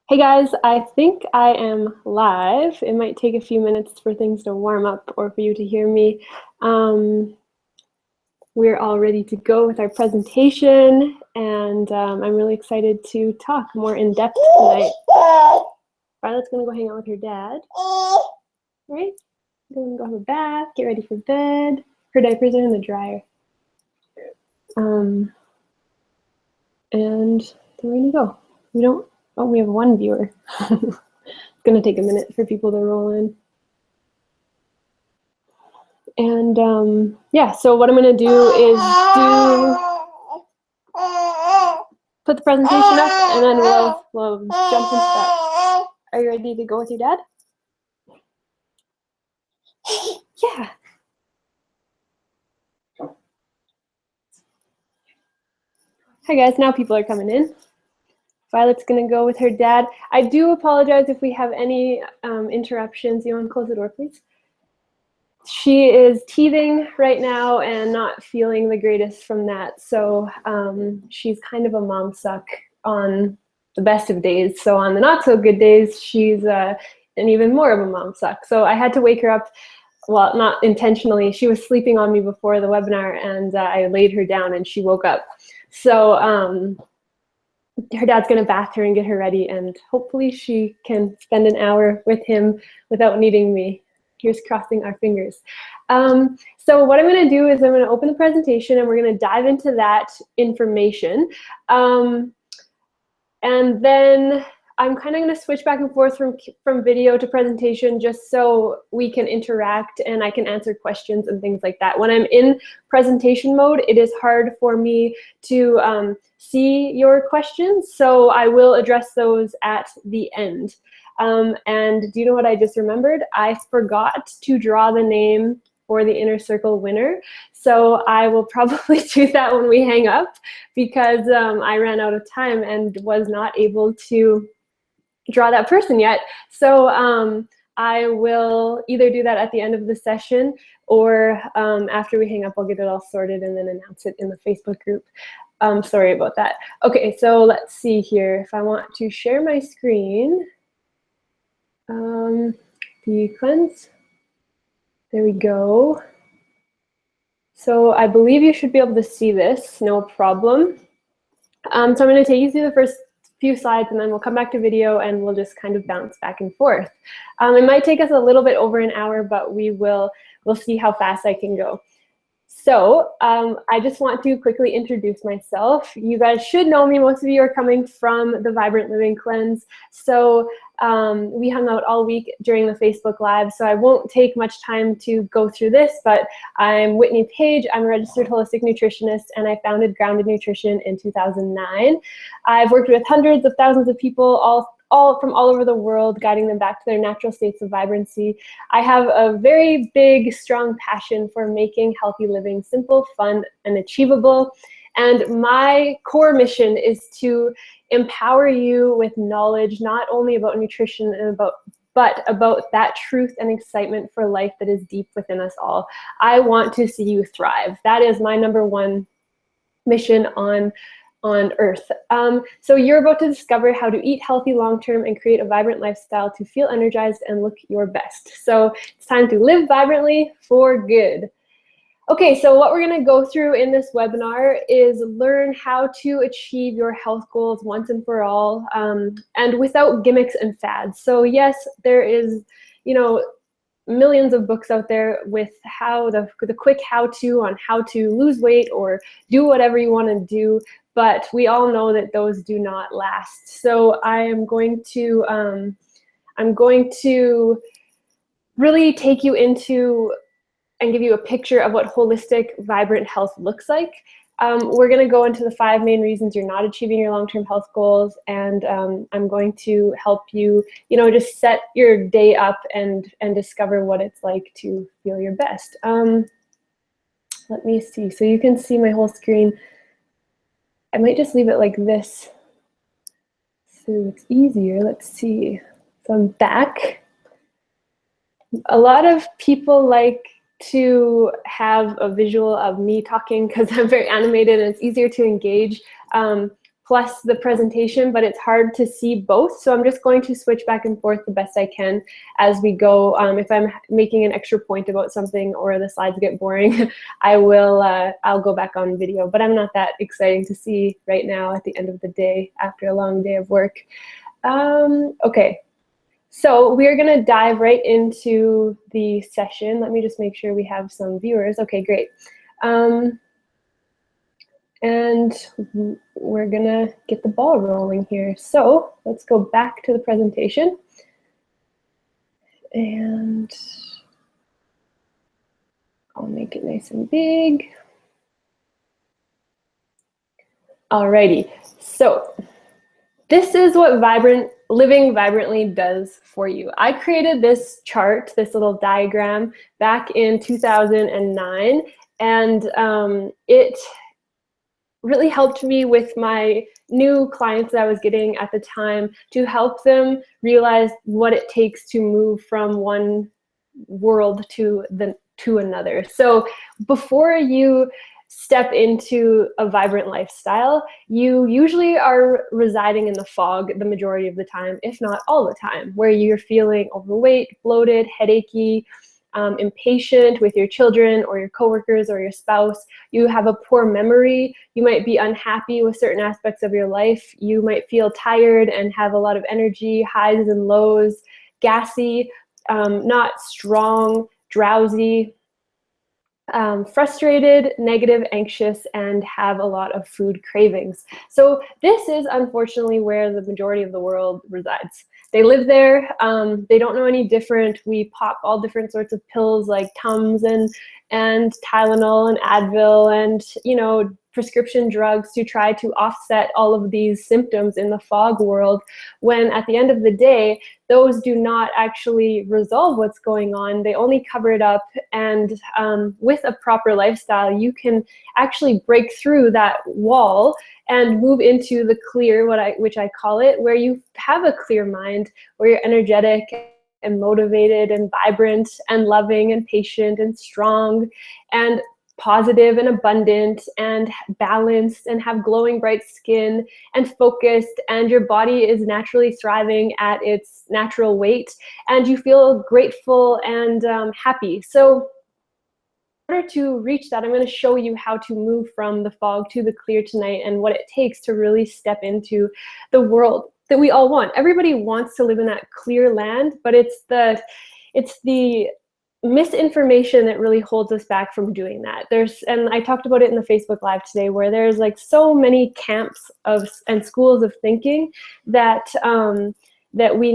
Hey guys, I think I am live. It might take a few minutes for things to warm up or for you to hear me. We're all ready to go with our presentation, and I'm really excited to talk more in depth tonight. Violet's gonna go hang out with her dad. All right, gonna go have a bath, get ready for bed. Her diapers are in the dryer. And then we're gonna go. We have one viewer. It's gonna take a minute for people to roll in. And yeah, so what I'm gonna do is put the presentation up, and then we'll jump into that. Are you ready to go with your dad? Yeah. Hi guys, now people are coming in. Violet's gonna go with her dad. I do apologize if we have any interruptions. You wanna close the door, please? She is teething right now and not feeling the greatest from that. So she's kind of a mom suck on the best of days. So on the not so good days, she's an even more of a mom suck. So I had to wake her up, well, not intentionally. She was sleeping on me before the webinar, and I laid her down and she woke up. So her dad's gonna bath her and get her ready, and hopefully she can spend an hour with him without needing me. Here's crossing our fingers. So what I'm gonna do is I'm gonna open the presentation and we're gonna dive into that information. And then I'm kind of gonna switch back and forth from video to presentation just so we can interact and I can answer questions and things like that. When I'm in presentation mode, it is hard for me to see your questions, so I will address those at the end. And do you know what I just remembered? I forgot to draw the name for the Inner Circle winner. So I will probably do that when we hang up, because I ran out of time and was not able to draw that person yet. So I will either do that at the end of the session, or after we hang up, I'll get it all sorted and then announce it in the Facebook group. Sorry about that. Okay, so let's see here. If I want to share my screen, the cleanse, there we go. So I believe you should be able to see this, no problem. So I'm going to take you through the first few slides, and then we'll come back to video and we'll just kind of bounce back and forth. It might take us a little bit over an hour, but we'll see how fast I can go. So I just want to quickly introduce myself. You guys should know me. Most of you are coming from the Vibrant Living Cleanse. So we hung out all week during the Facebook Live, so I won't take much time to go through this, but I'm Whitney Page. I'm a registered holistic nutritionist, and I founded Grounded Nutrition in 2009. I've worked with hundreds of thousands of people, all from all over the world, guiding them back to their natural states of vibrancy. I have a very big, strong passion for making healthy living simple, fun, and achievable. And my core mission is to empower you with knowledge, not only about nutrition but about that truth and excitement for life that is deep within us all. I want to see you thrive. That is my #1 mission on earth. So you're about to discover how to eat healthy long-term and create a vibrant lifestyle to feel energized and look your best. So it's time to live vibrantly for good. Okay, so what we're gonna go through in this webinar is learn how to achieve your health goals once and for all, and without gimmicks and fads. So yes, there is, millions of books out there with the quick how-to on how to lose weight or do whatever you want to do, but we all know that those do not last. So I'm going to really take you into and give you a picture of what holistic, vibrant health looks like. We're going to go into the 5 main reasons you're not achieving your long-term health goals, and I'm going to help you, just set your day up and discover what it's like to feel your best. Let me see. So you can see my whole screen. I might just leave it like this so it's easier. Let's see. So I'm back. A lot of people like to have a visual of me talking because I'm very animated and it's easier to engage. plus the presentation, but it's hard to see both. So I'm just going to switch back and forth the best I can as we go. If I'm making an extra point about something or the slides get boring, I'll go back on video, but I'm not that exciting to see right now at the end of the day after a long day of work. Okay, so we're gonna dive right into the session. Let me just make sure we have some viewers. Okay, great. And we're gonna get the ball rolling here. So let's go back to the presentation. And I'll make it nice and big. Alrighty, so this is what Living Vibrantly does for you. I created this chart, this little diagram, back in 2009, and it really helped me with my new clients that I was getting at the time to help them realize what it takes to move from one world to another. So before you step into a vibrant lifestyle, you usually are residing in the fog the majority of the time, if not all the time, where you're feeling overweight, bloated, headachy, impatient with your children or your coworkers or your spouse. You have a poor memory. You might be unhappy with certain aspects of your life. You might feel tired and have a lot of energy, highs and lows, gassy, not strong, drowsy, frustrated, negative, anxious, and have a lot of food cravings. So this is unfortunately where the majority of the world resides. They live there. They don't know any different. We pop all different sorts of pills like Tums and Tylenol and Advil and, you know, prescription drugs to try to offset all of these symptoms in the fog world, when at the end of the day, those do not actually resolve what's going on. They only cover it up. And with a proper lifestyle, you can actually break through that wall and move into the clear, which I call it, where you have a clear mind, where you're energetic and motivated and vibrant and loving and patient and strong and positive and abundant and balanced and have glowing bright skin and focused, and your body is naturally thriving at its natural weight and you feel grateful and happy. So in order to reach that, I'm going to show you how to move from the fog to the clear tonight and what it takes to really step into the world that we all want. Everybody wants to live in that clear land, but it's the misinformation that really holds us back from doing that. And I talked about it in the Facebook Live today, where there's like so many camps and schools of thinking that that we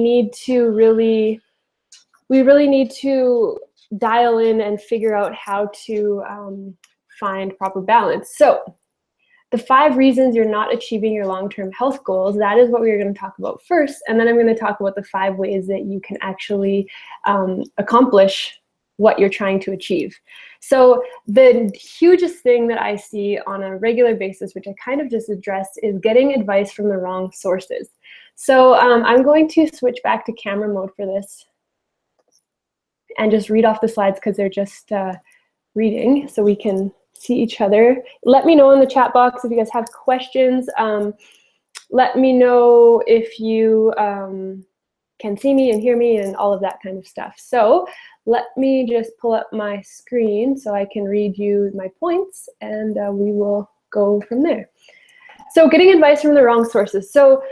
really need to dial in and figure out how to find proper balance. So the 5 reasons you're not achieving your long-term health goals, that is what we're going to talk about first. And then I'm going to talk about the 5 ways that you can actually accomplish what you're trying to achieve. So the hugest thing that I see on a regular basis, which I kind of just addressed, is getting advice from the wrong sources. So I'm going to switch back to camera mode for this and just read off the slides because they're just reading so we can see each other. Let me know in the chat box if you guys have questions. Let me know if you can see me and hear me and all of that kind of stuff. So let me just pull up my screen so I can read you my points, and we will go from there. So getting advice from the wrong sources. So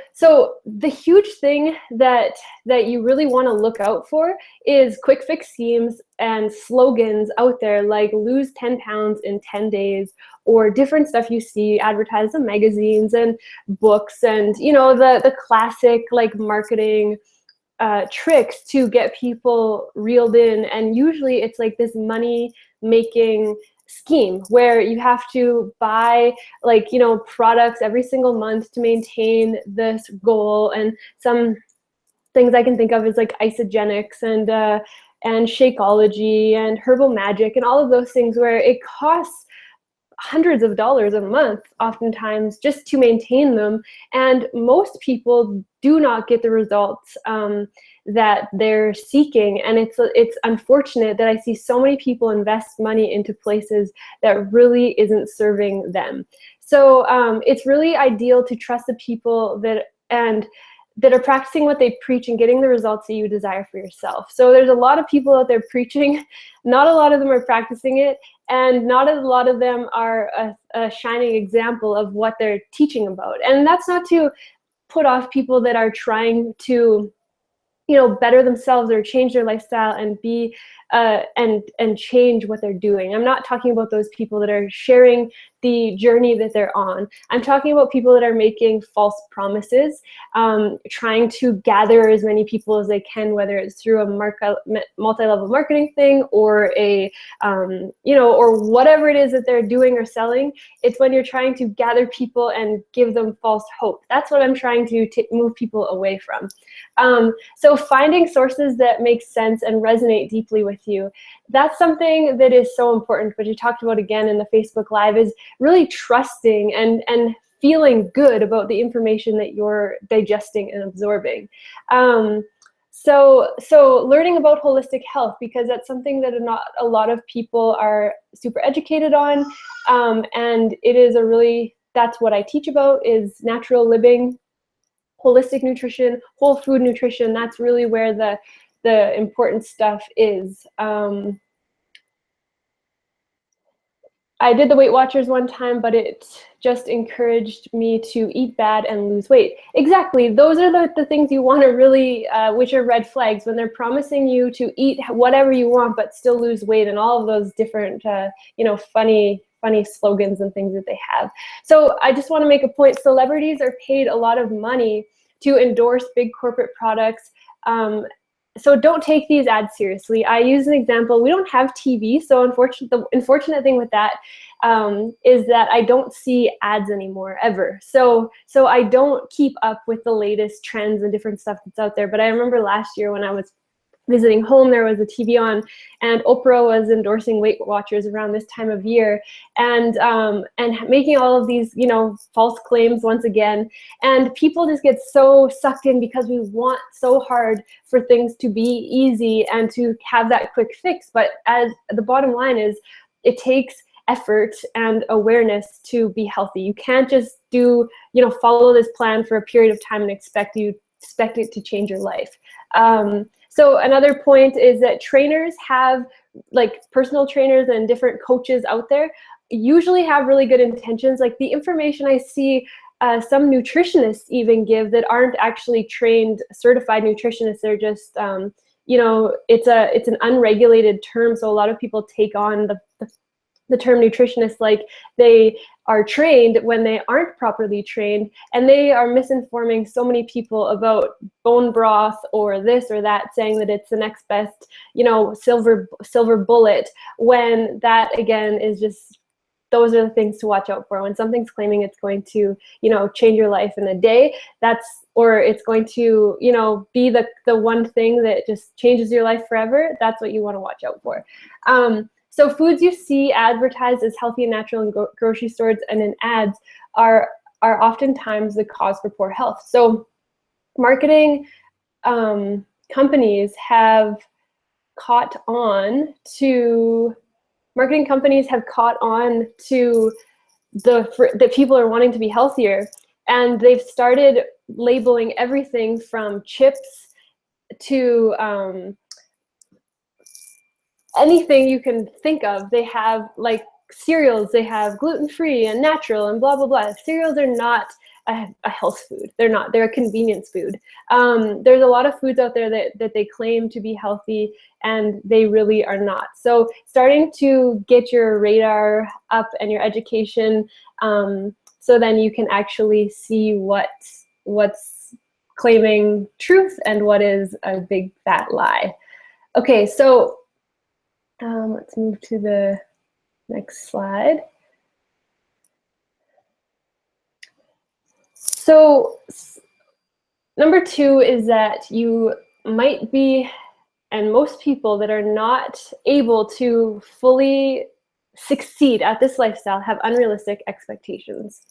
the huge thing that you really want to look out for is quick fix schemes and slogans out there like lose 10 pounds in 10 days, or different stuff you see advertised in magazines and books, and you know, the classic like marketing tricks to get people reeled in. And usually it's like this money making scheme where you have to buy, like, you know, products every single month to maintain this goal. And some things I can think of is like Isogenics and Shakeology and Herbal Magic and all of those things, where it costs hundreds of dollars a month oftentimes just to maintain them, and most people do not get the results that they're seeking. And it's unfortunate that I see so many people invest money into places that really isn't serving them. So it's really ideal to trust the people that are practicing what they preach and getting the results that you desire for yourself. So there's a lot of people out there preaching, not a lot of them are practicing it, and not a lot of them are a shining example of what they're teaching about. And that's not to put off people that are trying to, better themselves or change their lifestyle and be and change what they're doing. I'm not talking about those people that are sharing the journey that they're on. I'm talking about people that are making false promises, trying to gather as many people as they can, whether it's through a multi-level marketing thing or or whatever it is that they're doing or selling. It's when you're trying to gather people and give them false hope. That's what I'm trying to move people away from. So finding sources that make sense and resonate deeply with you, that's something that is so important, which you talked about again in the Facebook Live, is really trusting and feeling good about the information that you're digesting and absorbing. So learning about holistic health, because that's something that not a lot of people are super educated on, and it is that's what I teach about, is natural living, holistic nutrition, whole food nutrition. That's really where the important stuff is. I did the Weight Watchers one time, but it just encouraged me to eat bad and lose weight. Exactly, those are the things you want to really, which are red flags, when they're promising you to eat whatever you want but still lose weight, and all of those different, funny slogans and things that they have. So I just want to make a point. Celebrities are paid a lot of money to endorse big corporate products. So don't take these ads seriously. I use an example. We don't have TV, so the unfortunate thing with that is that I don't see ads anymore, ever. So I don't keep up with the latest trends and different stuff that's out there. But I remember last year when I was visiting home, there was a TV on, and Oprah was endorsing Weight Watchers around this time of year, and making all of these, false claims once again. And people just get so sucked in because we want so hard for things to be easy and to have that quick fix. But as the bottom line is, it takes effort and awareness to be healthy. You can't just follow this plan for a period of time and expect it to change your life. So another point is that trainers have, like personal trainers and different coaches out there, usually have really good intentions. Like the information I see some nutritionists even give that aren't actually trained, certified nutritionists. They're just, it's an unregulated term. So a lot of people take on the term nutritionist like they are trained when they aren't properly trained, and they are misinforming so many people about bone broth or this or that, saying that it's the next best, silver bullet, when that again is just, those are the things to watch out for. When something's claiming it's going to, change your life in a day, or it's going to, be the one thing that just changes your life forever, that's what you want to watch out for. So foods you see advertised as healthy and natural in grocery stores and in ads are oftentimes the cause for poor health. So marketing companies have caught on to that people are wanting to be healthier, and they've started labeling everything from chips to anything you can think of. They have like cereals, they have gluten-free and natural and blah, blah, blah. Cereals are not a health food. They're not, they're a convenience food. There's a lot of foods out there that they claim to be healthy, and they really are not. So starting to get your radar up and your education, so then you can actually see what's claiming truth and what is a big fat lie. Okay, so let's move to the next slide. So number 2 is that you might be, and most people that are not able to fully succeed at this lifestyle have unrealistic expectations.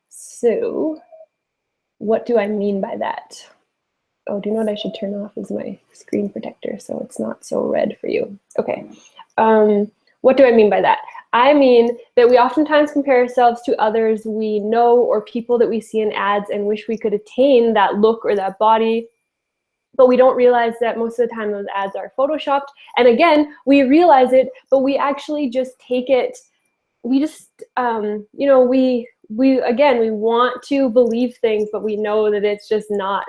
So what do I mean by that? Oh, do you know what I should turn off is my screen protector so it's not so red for you. Okay. What do I mean by that? I mean that we oftentimes compare ourselves to others we know or people that we see in ads and wish we could attain that look or that body. But we don't realize that most of the time those ads are photoshopped. And again, we realize it, but we actually just take it, we just, you know, we want to believe things, but we know that it's just not,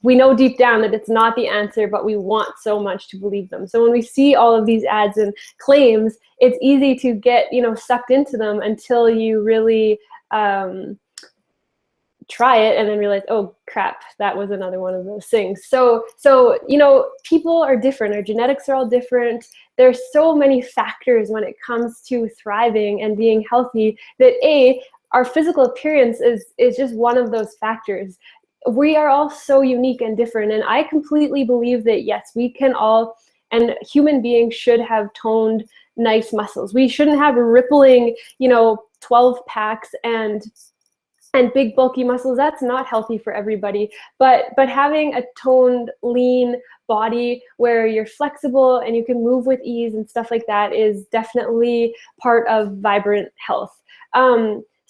we know deep down that it's not the answer, but we want so much to believe them. So when we see all of these ads and claims, it's easy to get, you know, sucked into them until you really try it and then realize, oh crap, that was another one of those things. So you know, people are different, our genetics are all different. There's so many factors when it comes to thriving and being healthy that our physical appearance is just one of those factors. We are all so unique and different, and I completely believe that yes, we can all, and human beings should have toned, nice muscles. We shouldn't have rippling, you know, 12 packs and big bulky muscles. That's not healthy for everybody. But having a toned, lean body where you're flexible and you can move with ease and stuff like that is definitely part of vibrant health.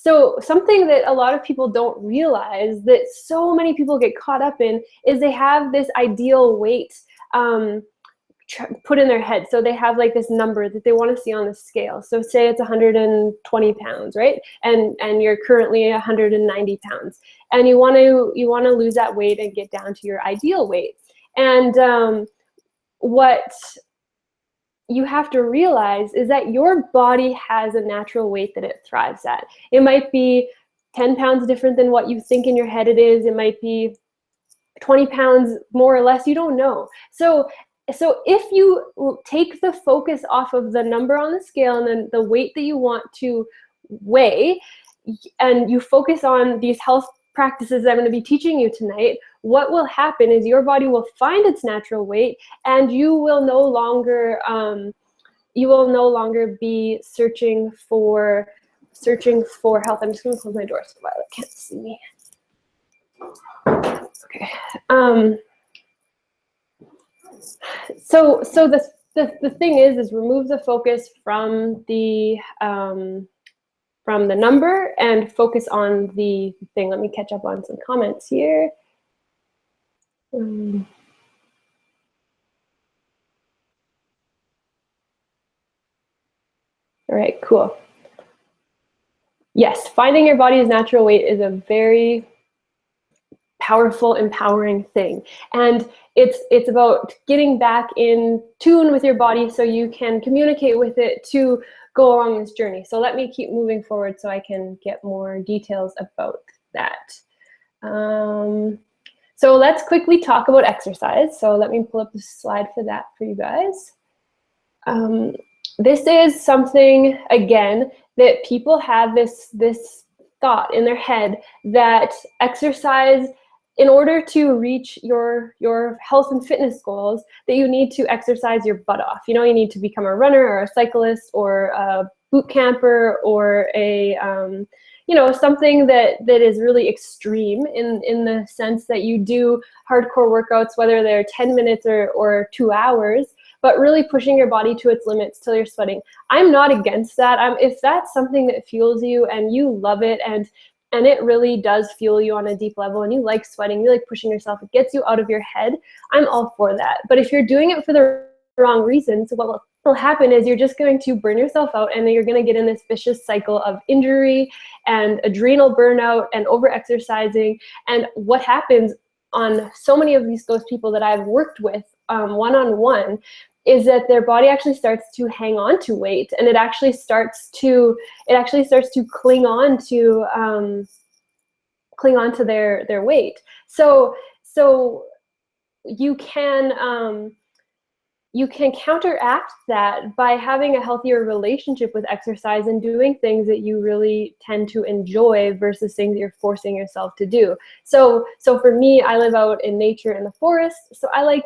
So something that a lot of people don't realize that so many people get caught up in is they have this ideal weight put in their head. So they have like this number that they want to see on the scale. So say it's 120 pounds, right? And you're currently 190 pounds, and you want to lose that weight and get down to your ideal weight. And what you have to realize is that your body has a natural weight that it thrives at. It might be 10 pounds different than what you think in your head it is. It might be 20 pounds more or less. You don't know. So if you take the focus off of the number on the scale and then the weight that you want to weigh, and you focus on these health practices that I'm going to be teaching you tonight, what will happen is your body will find its natural weight, and you will no longer be searching for health. I'm just going to close my door so Violet can't see me. Okay. So the thing is remove the focus from the number and focus on the thing. Let me catch up on some comments here. All right, cool. Yes, finding your body's natural weight is a very powerful, empowering thing. And it's about getting back in tune with your body so you can communicate with it to go along this journey. So let me keep moving forward so I can get more details about that. So let's quickly talk about exercise. So let me pull up the slide for that for you guys. This is something, again, that people have this thought in their head that exercise, in order to reach your health and fitness goals, that you need to exercise your butt off. You know, you need to become a runner or a cyclist or a boot camper or a, you know, something that is really extreme in the sense that you do hardcore workouts, whether they're 10 minutes or 2 hours, but really pushing your body to its limits till you're sweating. I'm not against that. If that's something that fuels you and you love it and it really does fuel you on a deep level and you like sweating, you like pushing yourself, it gets you out of your head, I'm all for that. But if you're doing it for the wrong reasons, what will happen is you're just going to burn yourself out, and then you're going to get in this vicious cycle of injury and adrenal burnout and over-exercising. And what happens on so many of those people that I've worked with one-on-one is that their body actually starts to hang on to weight, and it actually starts to cling on to their weight. So you can counteract that by having a healthier relationship with exercise and doing things that you really tend to enjoy versus things that you're forcing yourself to do. So for me, I live out in nature in the forest, so I like